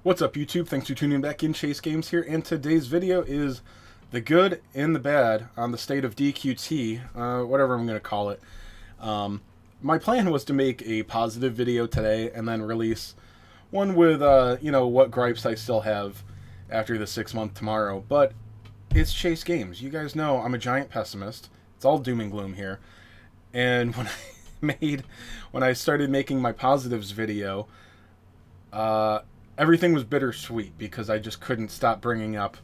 What's up, YouTube? Thanks for tuning back in. Chase Games here, and today's video is the good and the bad on the state of DQT, whatever I'm going to call it. My plan was to make a positive video today and then release one with, what gripes I still have after the 6-month tomorrow. But it's Chase Games. You guys know I'm a giant pessimist. It's all doom and gloom here. And when I started making my positives video, everything was bittersweet because I just couldn't stop bringing up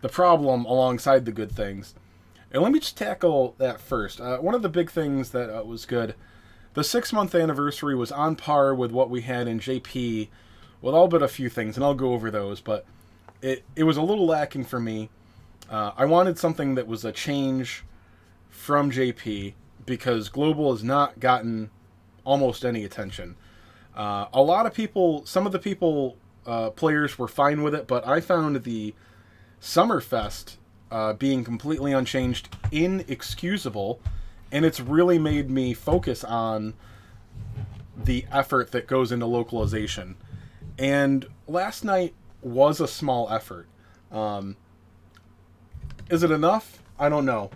the problem alongside the good things. And let me just tackle that first. One of the big things that was good, the 6-month anniversary was on par with what we had in JP with all but a few things, and I'll go over those, but it was a little lacking for me. I wanted something that was a change from JP because Global has not gotten almost any attention. A lot of people, some of the people, players were fine with it, but I found the Summerfest being completely unchanged inexcusable, and it's really made me focus on the effort that goes into localization. And last night was a small effort. Is it enough? I don't know.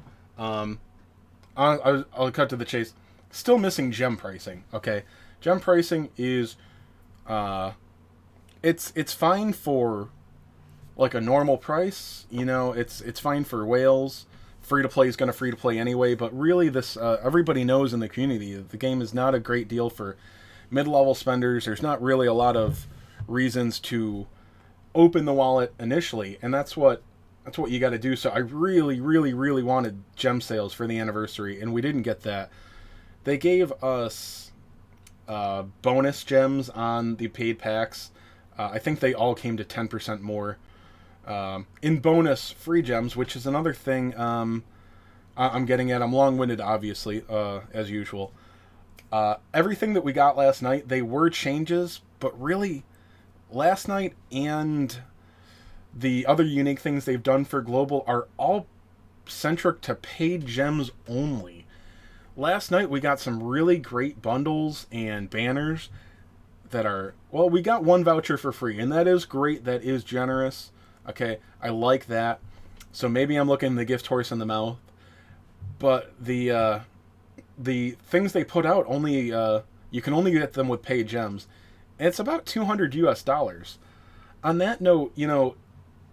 I'll cut to the chase. Still missing gem pricing. Okay, gem pricing is it's fine for like a normal price. You know, it's fine for whales. Free to play is going to free to play anyway. But really, this everybody knows in the community the game is not a great deal for mid-level spenders. There's not really a lot of reasons to open the wallet initially, and that's what you got to do. So I really wanted gem sales for the anniversary, and we didn't get that. They gave us bonus gems on the paid packs. I think they all came to 10% more in bonus free gems, which is another thing I'm getting at. I'm long-winded, obviously, as usual. Everything that we got last night, they were changes, but really, last night and the other unique things they've done for Global are all centric to paid gems only. Last night we got some really great bundles and banners that are, well, we got one voucher for free, and that is great. That is generous. Okay, I like that. So maybe I'm looking the gift horse in the mouth. But the things they put out, only you can only get them with paid gems. And it's about $200 US. On that note,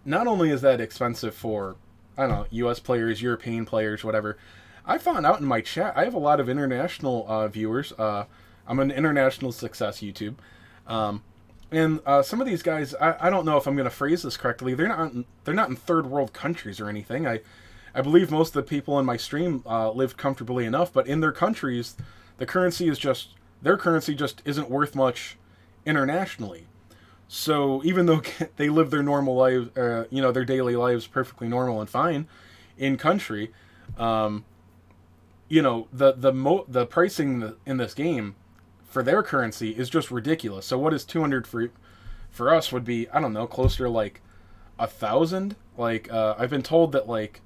not only is that expensive for, I don't know, US players, European players, whatever. I found out in my chat, I have a lot of international viewers. I'm an international success YouTube. And some of these guys, I don't know if I'm going to phrase this correctly. They're not in third world countries or anything. I believe most of the people in my stream live comfortably enough, but in their countries, their currency just isn't worth much internationally. So even though they live their normal lives, their daily lives perfectly normal and fine in country, the pricing in this game for their currency is just ridiculous. So what is 200 for us would be, I don't know, closer to like 1,000. Like I've been told that like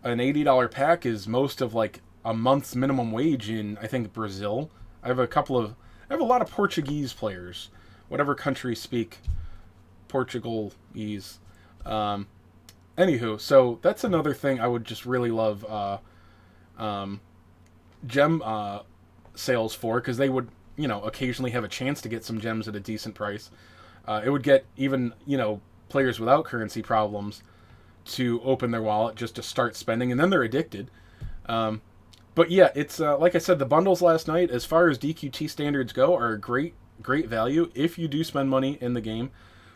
an $80 pack is most of like a month's minimum wage in, I think, Brazil. I have a lot of Portuguese players, whatever country speak Portugalese. Anywho, so that's another thing I would just really love gem sales for, because they would, occasionally have a chance to get some gems at a decent price. It would get even, players without currency problems to open their wallet just to start spending, and then they're addicted. But yeah, it's like I said, the bundles last night, as far as DQT standards go, are great value if you do spend money in the game.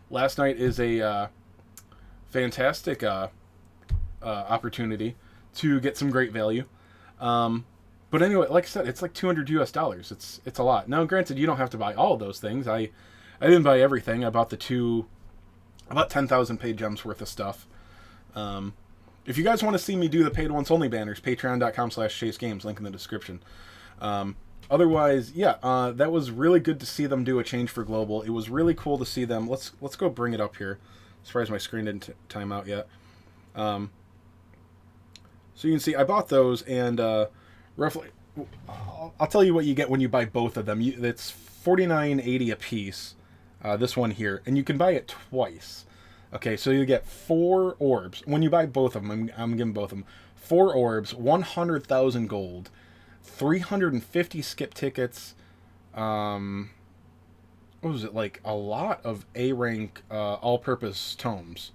Last night is a fantastic opportunity to get some great value. But anyway, like I said, it's like $200 US. It's a lot. Now, granted, you don't have to buy all of those things. I didn't buy everything. I bought about 10,000 paid gems worth of stuff. If you guys want to see me do the paid once only banners, patreon.com/chasegames, link in the description. Otherwise, yeah, that was really good to see them do a change for Global. It was really cool to see them. Let's go bring it up here. Surprised my screen didn't time out yet. So you can see I bought those, and roughly, I'll tell you what you get when you buy both of them. It's $49.80 a piece. this one here, and you can buy it twice. Okay, so you get 4 orbs. When you buy both of them, I'm giving both of them 4 orbs, 100,000 gold, 350 skip tickets. What was it, like a lot of A rank all-purpose tomes.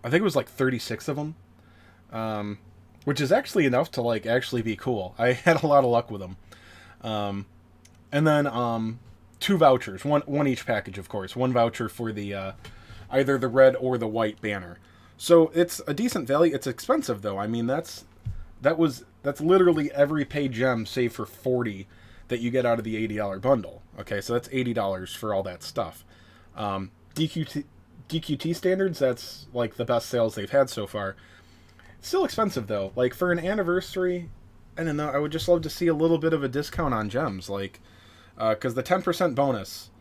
I think it was like 36 of them, which is actually enough to like actually be cool. I had a lot of luck with them. And then 2 vouchers, one each package, of course. 1 voucher for the either the red or the white banner. So it's a decent value. It's expensive though. I mean that's literally every paid gem save for 40 that you get out of the $80 bundle. Okay, so that's $80 for all that stuff. DQT standards, that's like the best sales they've had so far. It's still expensive though. Like for an anniversary, I don't know. I would just love to see a little bit of a discount on gems, like because the 10% bonus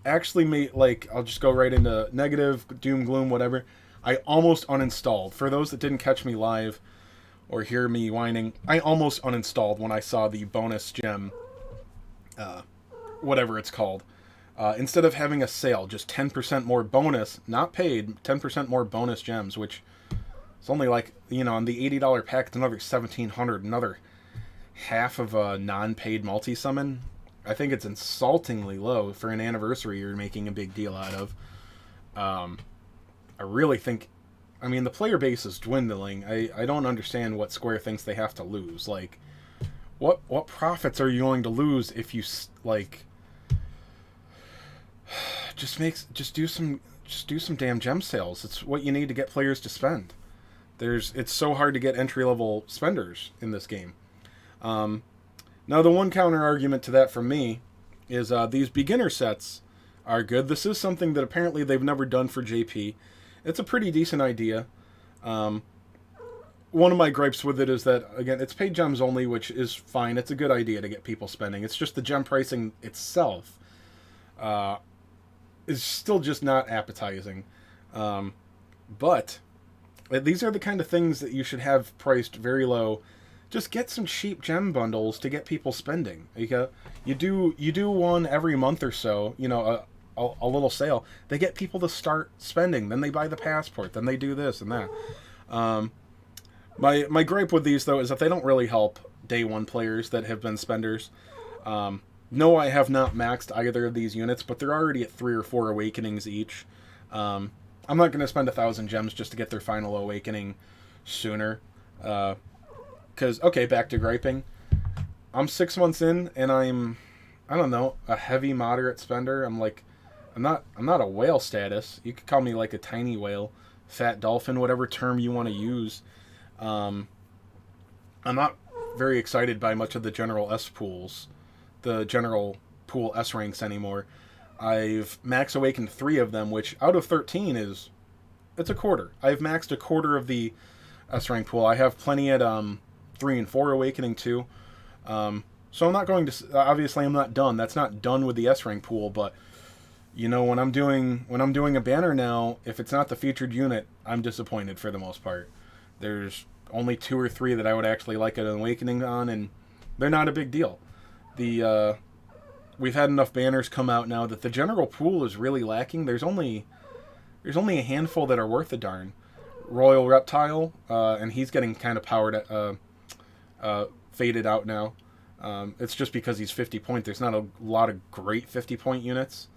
actually made, like, I'll just go right into negative, doom, gloom, whatever. I almost uninstalled. For those that didn't catch me live or hear me whining, I almost uninstalled when I saw the bonus gem, whatever it's called. Instead of having a sale, just 10% more bonus, not paid, 10% more bonus gems, which is only like, on the $80 pack, it's another 1,700, another half of a non-paid multi-summon. I think it's insultingly low for an anniversary you're making a big deal out of. I really think, the player base is dwindling. I don't understand what Square thinks they have to lose. Like, what profits are you going to lose if you, like, just do some damn gem sales. It's what you need to get players to spend. It's so hard to get entry-level spenders in this game. Now, the one counter argument to that from me is these beginner sets are good. This is something that apparently they've never done for JP. It's a pretty decent idea. One of my gripes with it is that, again, it's paid gems only, which is fine. It's a good idea to get people spending. It's just the gem pricing itself is still just not appetizing. But these are the kind of things that you should have priced very low. Just get some cheap gem bundles to get people spending. You do one every month or so, a little sale. They get people to start spending. Then they buy the passport. Then they do this and that. My gripe with these, though, is that they don't really help day one players that have been spenders. No, I have not maxed either of these units, but they're already at 3 or 4 awakenings each. I'm not going to spend 1,000 gems just to get their final awakening sooner. Because, okay, back to griping. I'm 6 months in, and I don't know, a heavy moderate spender. I'm not a whale status. You could call me like a tiny whale, fat dolphin, whatever term you want to use. I'm not very excited by much of the general S pools, the general pool S ranks anymore. I've max awakened 3 of them, which out of 13 it's a quarter. I've maxed a quarter of the S rank pool. I have plenty at 3 and 4 awakening too. So I'm not going to, obviously I'm not done. That's not done with the S rank pool, but when I'm doing a banner now, if it's not the featured unit, I'm disappointed for the most part. There's only 2 or 3 that I would actually like an awakening on, and they're not a big deal. We've had enough banners come out now that the general pool is really lacking. There's only a handful that are worth a darn. Royal Reptile, and he's getting kind of powered, faded out now. It's just because he's 50 point. There's not a lot of great 50 point units.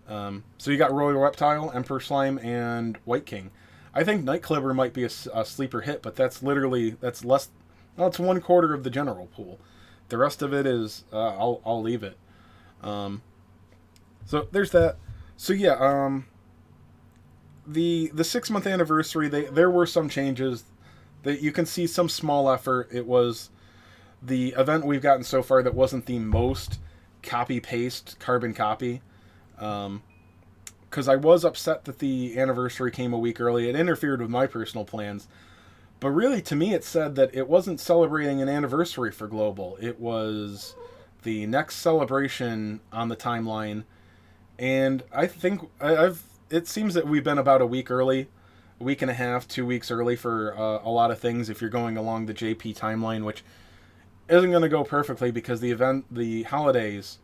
So you got Royal Reptile, Emperor Slime, and White King. I think Night Clibber might be a sleeper hit, but that's less. Well, it's 1/4 of the general pool. The rest of it is I'll leave it. So there's that. So yeah, the 6-month anniversary, there were some changes that you can see some small effort. It was the event we've gotten so far that wasn't the most copy paste carbon copy. Because I was upset that the anniversary came a week early. It interfered with my personal plans. But really, to me, it said that it wasn't celebrating an anniversary for Global. It was the next celebration on the timeline. And I think it seems that we've been about a week early, a week and a half, 2 weeks early for a lot of things if you're going along the JP timeline, which isn't going to go perfectly because the holidays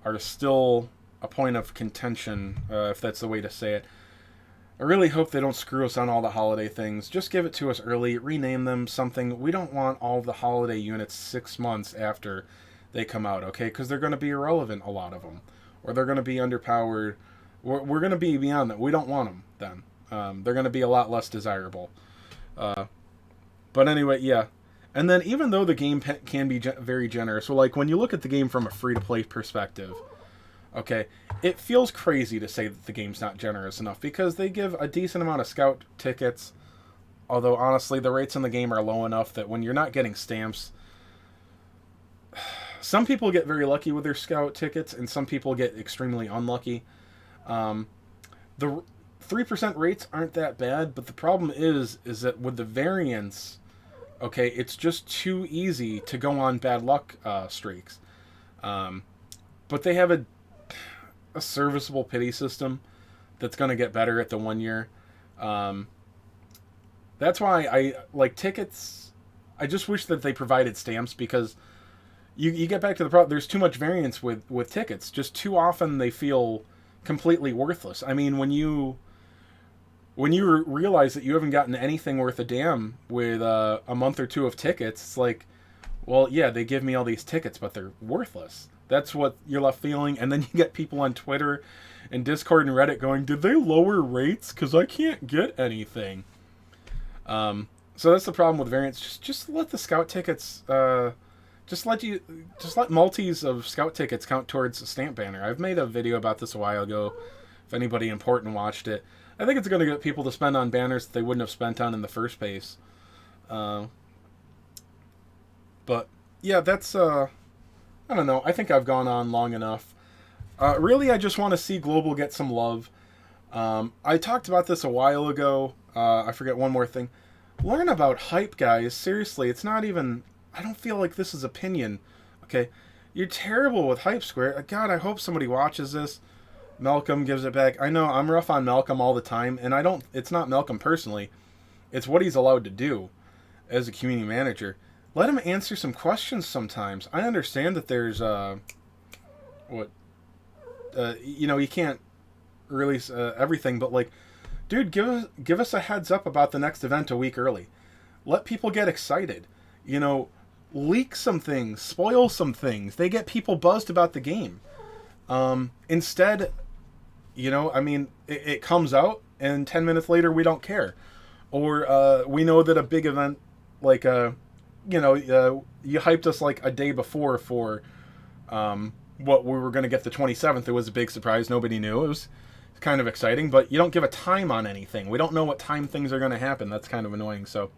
are still a point of contention, if that's the way to say it. I really hope they don't screw us on all the holiday things. Just give it to us early, rename them something. We don't want all the holiday units 6 months after they come out, okay? Because they're going to be irrelevant, a lot of them. Or they're going to be underpowered. We're going to be beyond that. We don't want them then. They're going to be a lot less desirable. But anyway, yeah. And then even though the game can be very generous, so like when you look at the game from a free-to-play perspective, okay, it feels crazy to say that the game's not generous enough because they give a decent amount of scout tickets, although honestly the rates in the game are low enough that when you're not getting stamps, some people get very lucky with their scout tickets and some people get extremely unlucky. The 3% rates aren't that bad, but the problem is that with the variance, okay, it's just too easy to go on bad luck streaks. But they have a serviceable pity system that's going to get better at the 1 year. That's why I like tickets. I just wish that they provided stamps because you get back to the problem. There's too much variance with tickets. Just too often they feel completely worthless. I mean, when you realize that you haven't gotten anything worth a damn with a month or two of tickets, it's like, well, yeah, they give me all these tickets, but they're worthless. That's what you're left feeling. And then you get people on Twitter and Discord and Reddit going, did they lower rates? Because I can't get anything. So that's the problem with variants. Just let the scout tickets, just let multis of scout tickets count towards a stamp banner. I've made a video about this a while ago. If anybody important watched it, I think it's going to get people to spend on banners that they wouldn't have spent on in the first place. But yeah, that's I don't know. I think I've gone on long enough. Really, I just want to see Global get some love. I talked about this a while ago. I forget one more thing. Learn about hype, guys. Seriously, it's not even... I don't feel like this is opinion. Okay? You're terrible with hype, Square. God, I hope somebody watches this. Malcolm gives it back. I know, I'm rough on Malcolm all the time, and I don't... It's not Malcolm personally. It's what he's allowed to do as a community manager. Let him answer some questions sometimes. I understand that there's, you can't release everything, but like, dude, give us a heads up about the next event a week early. Let people get excited. Leak some things, spoil some things. They get people buzzed about the game. Instead, it comes out and 10 minutes later we don't care. Or we know that a big event like you hyped us like a day before for what we were going to get the 27th. It was a big surprise. Nobody knew. It was kind of exciting, but you don't give a time on anything. We don't know what time things are going to happen. That's kind of annoying. So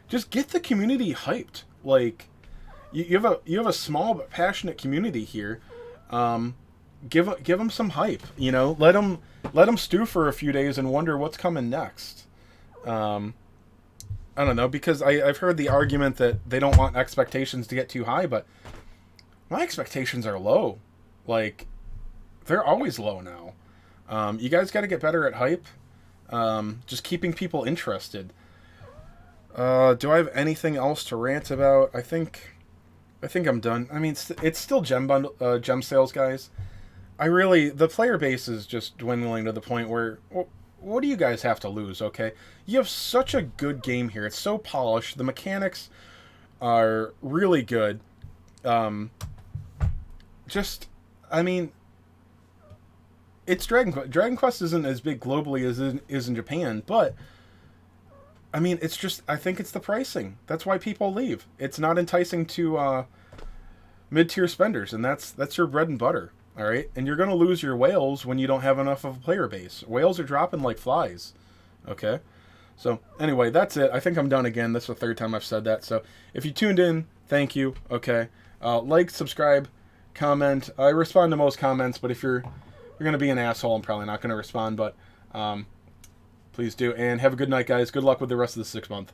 just get the community hyped. Like you have a small but passionate community here. Give them some hype. Let them stew for a few days and wonder what's coming next. I don't know, because I've heard the argument that they don't want expectations to get too high, but my expectations are low. Like, they're always low now. You guys got to get better at hype. Just keeping people interested. Do I have anything else to rant about? I think I'm done. I mean, it's still gem sales, guys. The player base is just dwindling to the point where... what do you guys have to lose, okay? You have such a good game here. It's so polished. The mechanics are really good. It's Dragon Quest. Dragon Quest isn't as big globally as it is in Japan, but, it's just, I think it's the pricing. That's why people leave. It's not enticing to mid-tier spenders, and that's your bread and butter. All right, and you're going to lose your whales when you don't have enough of a player base. Whales are dropping like flies, okay? So, anyway, that's it. I think I'm done again. That's the third time I've said that. So, if you tuned in, thank you, okay? Like, subscribe, comment. I respond to most comments, but if you're going to be an asshole, I'm probably not going to respond, but please do. And have a good night, guys. Good luck with the rest of the 6 month.